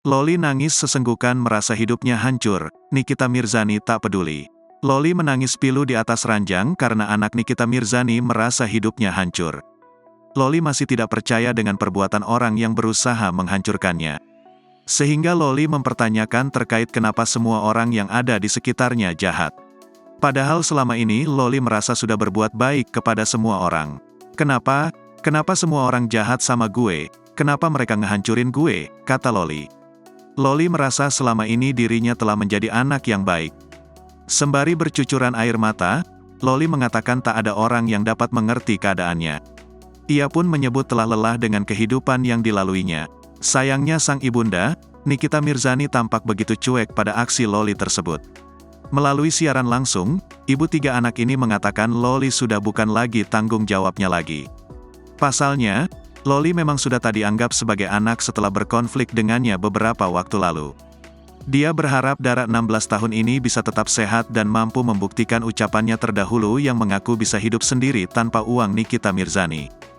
Loli nangis sesenggukan merasa hidupnya hancur, Nikita Mirzani tak peduli. Loli menangis pilu di atas ranjang karena anak Nikita Mirzani merasa hidupnya hancur. Loli masih tidak percaya dengan perbuatan orang yang berusaha menghancurkannya. Sehingga Loli mempertanyakan terkait kenapa semua orang yang ada di sekitarnya jahat. Padahal selama ini Loli merasa sudah berbuat baik kepada semua orang. Kenapa? Kenapa semua orang jahat sama gue? Kenapa mereka ngehancurin gue? Kata Loli. Loli merasa selama ini dirinya telah menjadi anak yang baik. Sembari bercucuran air mata, Loli mengatakan tak ada orang yang dapat mengerti keadaannya. Ia pun menyebut telah lelah dengan kehidupan yang dilaluinya. Sayangnya sang ibunda, Nikita Mirzani tampak begitu cuek pada aksi Loli tersebut. Melalui siaran langsung, ibu tiga anak ini mengatakan Loli sudah bukan lagi tanggung jawabnya lagi. Pasalnya, Loli memang sudah tak dianggap sebagai anak setelah berkonflik dengannya beberapa waktu lalu. Dia berharap Dara 16 tahun ini bisa tetap sehat dan mampu membuktikan ucapannya terdahulu yang mengaku bisa hidup sendiri tanpa uang Nikita Mirzani.